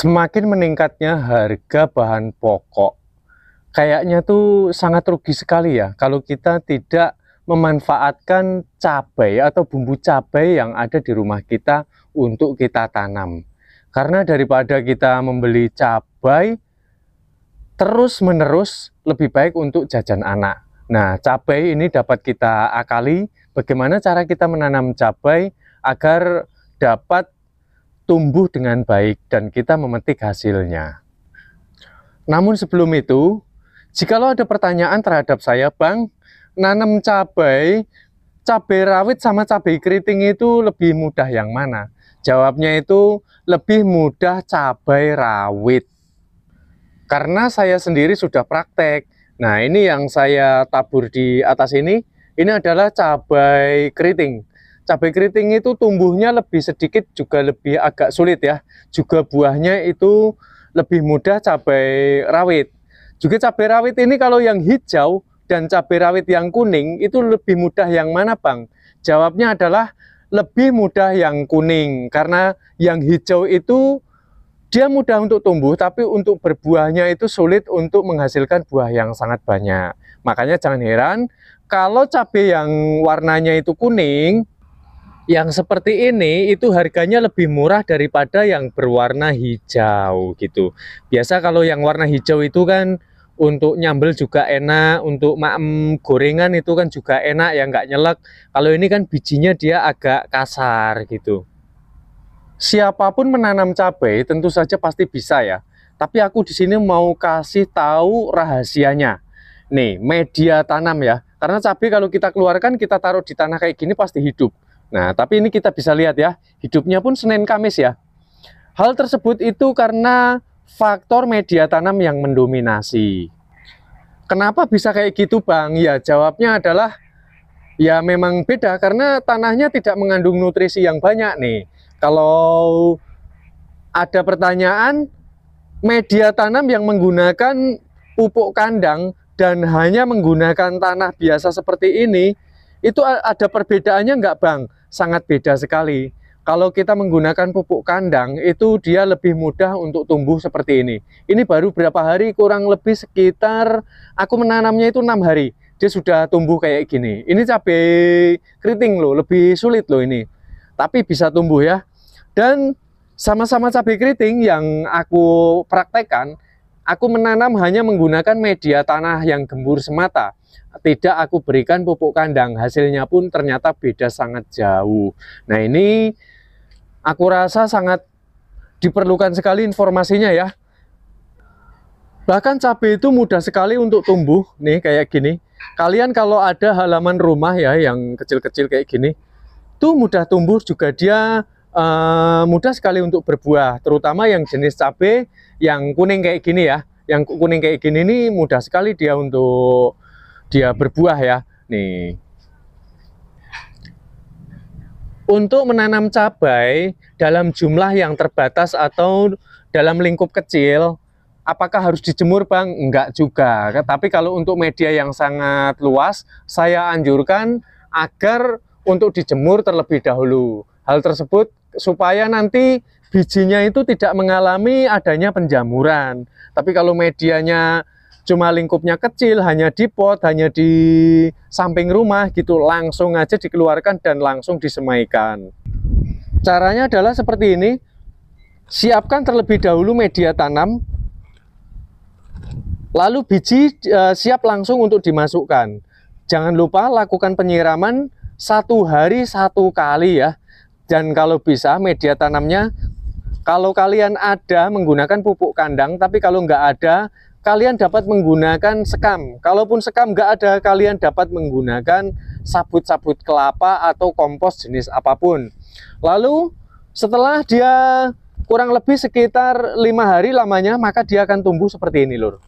Semakin meningkatnya harga bahan pokok, kayaknya tuh sangat rugi sekali ya kalau kita tidak memanfaatkan cabai atau bumbu cabai yang ada di rumah kita untuk kita tanam. Karena daripada kita membeli cabai terus-menerus, lebih baik untuk jajan anak. Nah, cabai ini dapat kita akali bagaimana cara kita menanam cabai agar dapat tumbuh dengan baik dan kita memetik hasilnya. Namun sebelum itu, jikalau ada pertanyaan terhadap saya, Bang, nanam cabai rawit sama cabai keriting itu lebih mudah yang mana? Jawabnya itu lebih mudah cabai rawit. Karena saya sendiri sudah praktek. Nah, ini yang saya tabur di atas ini adalah cabai keriting. Cabai keriting itu tumbuhnya lebih sedikit, juga lebih agak sulit ya. Juga buahnya itu lebih mudah cabai rawit. Juga cabai rawit ini kalau yang hijau dan cabai rawit yang kuning itu lebih mudah yang mana, Bang? Jawabnya adalah lebih mudah yang kuning. Karena yang hijau itu dia mudah untuk tumbuh, tapi untuk berbuahnya itu sulit untuk menghasilkan buah yang sangat banyak. Makanya jangan heran kalau cabai yang warnanya itu kuning, yang seperti ini itu harganya lebih murah daripada yang berwarna hijau gitu. Biasa kalau yang warna hijau itu kan untuk nyambel juga enak, untuk maem gorengan itu kan juga enak ya, nggak nyelek. Kalau ini kan bijinya dia agak kasar gitu. Siapapun menanam cabai tentu saja pasti bisa ya. Tapi aku di sini mau kasih tahu rahasianya. Nih, media tanam ya. Karena cabai kalau kita keluarkan, kita taruh di tanah kayak gini pasti hidup. Nah, tapi ini kita bisa lihat ya, hidupnya pun Senin Kamis ya. Hal tersebut itu karena faktor media tanam yang mendominasi. Kenapa bisa kayak gitu, Bang? Ya, jawabnya adalah ya memang beda karena tanahnya tidak mengandung nutrisi yang banyak nih. Kalau ada pertanyaan, media tanam yang menggunakan pupuk kandang dan hanya menggunakan tanah biasa seperti ini, itu ada perbedaannya nggak, Bang? Sangat beda sekali. Kalau kita menggunakan pupuk kandang, itu dia lebih mudah untuk tumbuh seperti ini. Ini baru berapa hari, kurang lebih sekitar, aku menanamnya itu 6 hari. Dia sudah tumbuh kayak gini. Ini cabai keriting loh, lebih sulit loh ini. Tapi bisa tumbuh ya. Dan sama-sama cabai keriting yang aku praktekkan, aku menanam hanya menggunakan media tanah yang gembur semata. Tidak aku berikan pupuk kandang, hasilnya pun ternyata beda sangat jauh. Nah, ini aku rasa sangat diperlukan sekali informasinya ya. Bahkan cabai itu mudah sekali untuk tumbuh, nih kayak gini. Kalian kalau ada halaman rumah ya yang kecil-kecil kayak gini, itu mudah tumbuh juga, dia mudah sekali untuk berbuah. Terutama yang jenis cabai yang kuning kayak gini ya. Yang kuning kayak gini ini mudah sekali dia untuk dia berbuah ya. Nih, untuk menanam cabai dalam jumlah yang terbatas atau dalam lingkup kecil, apakah harus dijemur, Bang? Enggak juga. Tapi kalau untuk media yang sangat luas, saya anjurkan agar untuk dijemur terlebih dahulu. Hal tersebut supaya nanti bijinya itu tidak mengalami adanya penjamuran. Tapi kalau medianya cuma lingkupnya kecil, hanya di pot, hanya di samping rumah gitu, langsung aja dikeluarkan dan langsung disemaikan. Caranya adalah seperti ini. Siapkan terlebih dahulu media tanam, lalu biji siap langsung untuk dimasukkan. Jangan lupa lakukan penyiraman 1 hari 1 kali ya. Dan kalau bisa media tanamnya, kalau kalian ada menggunakan pupuk kandang, tapi kalau nggak ada, kalian dapat menggunakan sekam. Kalaupun sekam nggak ada, kalian dapat menggunakan sabut-sabut kelapa atau kompos jenis apapun. Lalu setelah dia kurang lebih sekitar 5 hari lamanya, maka dia akan tumbuh seperti ini lur.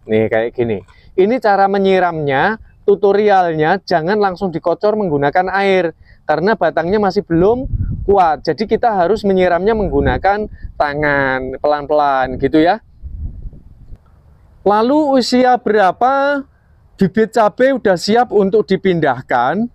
Nih kayak gini. Ini cara menyiramnya, tutorialnya. Jangan langsung dikocor menggunakan air karena batangnya masih belum kuat. Jadi kita harus menyiramnya menggunakan tangan pelan-pelan gitu ya. Lalu usia berapa bibit cabai udah siap untuk dipindahkan?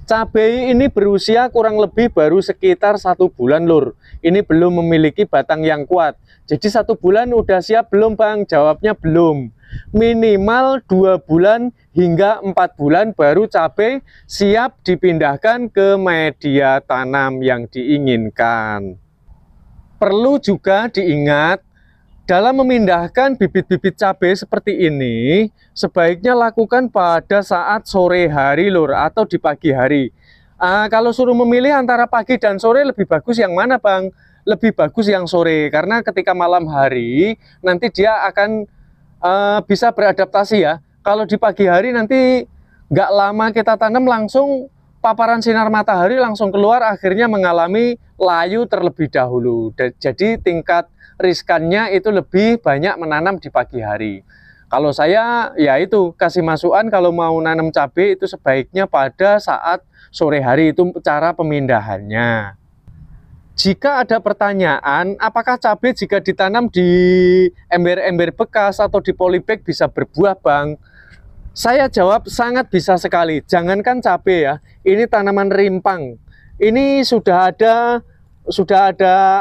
Cabai ini berusia kurang lebih baru sekitar 1 bulan, Lur. Ini belum memiliki batang yang kuat. Jadi 1 bulan udah siap belum, Bang? Jawabnya belum. Minimal 2 bulan hingga 4 bulan baru cabai siap dipindahkan ke media tanam yang diinginkan. Perlu juga diingat, dalam memindahkan bibit-bibit cabai seperti ini, sebaiknya lakukan pada saat sore hari, Lur, atau di pagi hari. Kalau suruh memilih antara pagi dan sore, lebih bagus yang mana, Bang? Lebih bagus yang sore, karena ketika malam hari, nanti dia akan bisa beradaptasi ya. Kalau di pagi hari nanti nggak lama kita tanam langsung paparan sinar matahari langsung keluar, akhirnya mengalami layu terlebih dahulu. Jadi tingkat riskannya itu lebih banyak menanam di pagi hari. Kalau saya ya itu kasih masukan, kalau mau nanam cabai itu sebaiknya pada saat sore hari, itu cara pemindahannya. Jika ada pertanyaan, apakah cabai jika ditanam di ember-ember bekas atau di polybag bisa berbuah, Bang? Saya jawab sangat bisa sekali. Jangankan cabai ya, ini tanaman rimpang. Ini sudah ada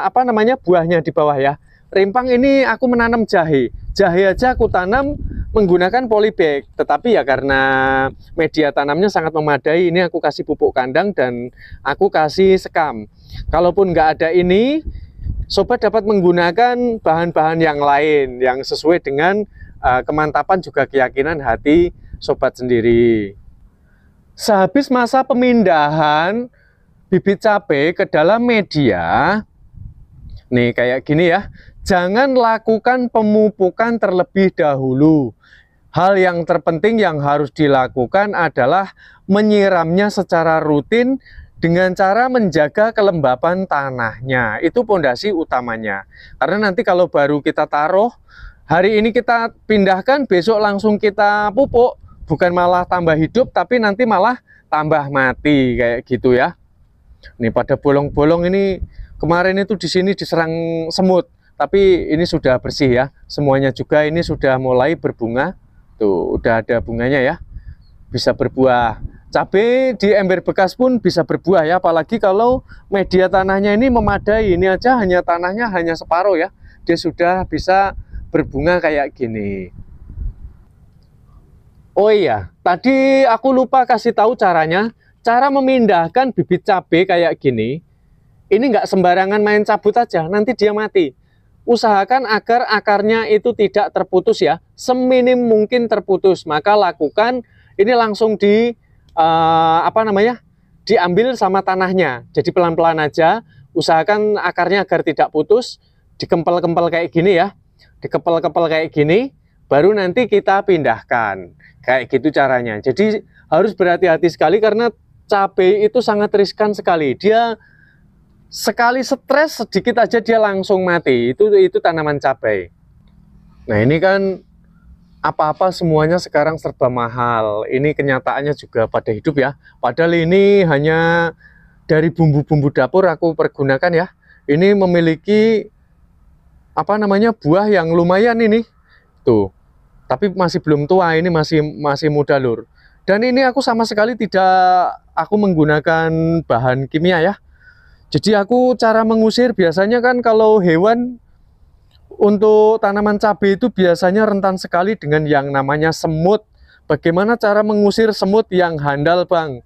apa namanya, buahnya di bawah ya. Rimpang ini aku menanam jahe. Jahe aja aku tanam menggunakan polybag. Tetapi ya karena media tanamnya sangat memadai, ini aku kasih pupuk kandang dan aku kasih sekam. Kalaupun nggak ada ini, sobat dapat menggunakan bahan-bahan yang lain yang sesuai dengan kemantapan juga keyakinan hati sobat sendiri. Sehabis masa pemindahan bibit cabai ke dalam media, nih kayak gini ya, jangan lakukan pemupukan terlebih dahulu. Hal yang terpenting yang harus dilakukan adalah menyiramnya secara rutin dengan cara menjaga kelembapan tanahnya. Itu pondasi utamanya. Karena nanti kalau baru kita taruh, hari ini kita pindahkan, besok langsung kita pupuk, bukan malah tambah hidup, tapi nanti malah tambah mati kayak gitu ya. Nih pada bolong-bolong ini kemarin itu di sini diserang semut, tapi ini sudah bersih ya. Semuanya juga ini sudah mulai berbunga. Tuh, udah ada bunganya ya. Bisa berbuah. Cabai di ember bekas pun bisa berbuah ya, apalagi kalau media tanahnya ini memadai. Ini aja hanya tanahnya hanya separuh ya. Dia sudah bisa berbunga kayak gini. Oh iya, tadi aku lupa kasih tahu caranya. Cara memindahkan bibit cabai kayak gini. Ini nggak sembarangan main cabut aja, nanti dia mati. Usahakan agar akarnya itu tidak terputus ya, seminim mungkin terputus. Maka lakukan ini langsung diambil sama tanahnya. Jadi pelan-pelan aja, usahakan akarnya agar tidak putus, dikempel-kempel kayak gini ya, dikempel-kempel kayak gini, baru nanti kita pindahkan. Kayak gitu caranya. Jadi harus berhati-hati sekali karena cabai itu sangat riskan sekali. Dia sekali stres sedikit aja dia langsung mati. Itu tanaman cabai. Nah ini kan apa-apa semuanya sekarang serba mahal. Ini kenyataannya juga pada hidup ya. Padahal ini hanya dari bumbu-bumbu dapur aku pergunakan ya. Ini memiliki apa namanya, buah yang lumayan ini. Tuh. Tapi masih belum tua, ini masih muda, Lur. Dan ini aku sama sekali tidak aku menggunakan bahan kimia ya. Jadi aku cara mengusir biasanya kan kalau hewan untuk tanaman cabai itu biasanya rentan sekali dengan yang namanya semut. Bagaimana cara mengusir semut yang handal, Bang?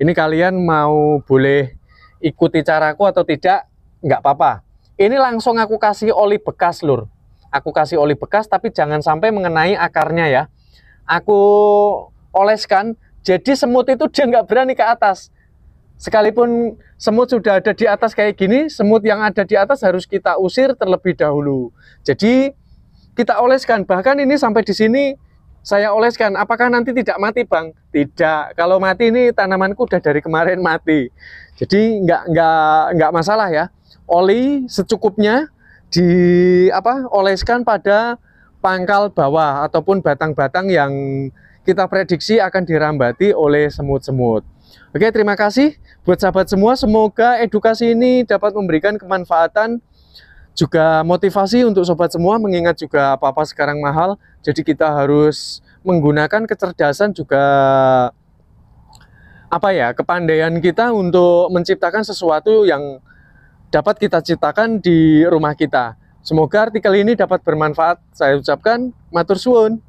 Ini kalian mau boleh ikuti caraku atau tidak, nggak apa-apa. Ini langsung aku kasih oli bekas, Lur. Aku kasih oli bekas tapi jangan sampai mengenai akarnya ya. Aku oleskan, jadi semut itu dia nggak berani ke atas. Sekalipun semut sudah ada di atas kayak gini, semut yang ada di atas harus kita usir terlebih dahulu. Jadi kita oleskan, bahkan ini sampai di sini saya oleskan. Apakah nanti tidak mati, Bang? Tidak. Kalau mati ini tanamanku udah dari kemarin mati. Jadi nggak masalah ya. Oli secukupnya oleskan pada pangkal bawah ataupun batang-batang yang kita prediksi akan dirambati oleh semut-semut. Oke, terima kasih buat sahabat semua. Semoga edukasi ini dapat memberikan kemanfaatan, juga motivasi untuk sobat semua, mengingat juga apa-apa sekarang mahal. Jadi kita harus menggunakan kecerdasan juga apa ya, kepandaian kita untuk menciptakan sesuatu yang dapat kita ciptakan di rumah kita. Semoga artikel ini dapat bermanfaat. Saya ucapkan matur suwun.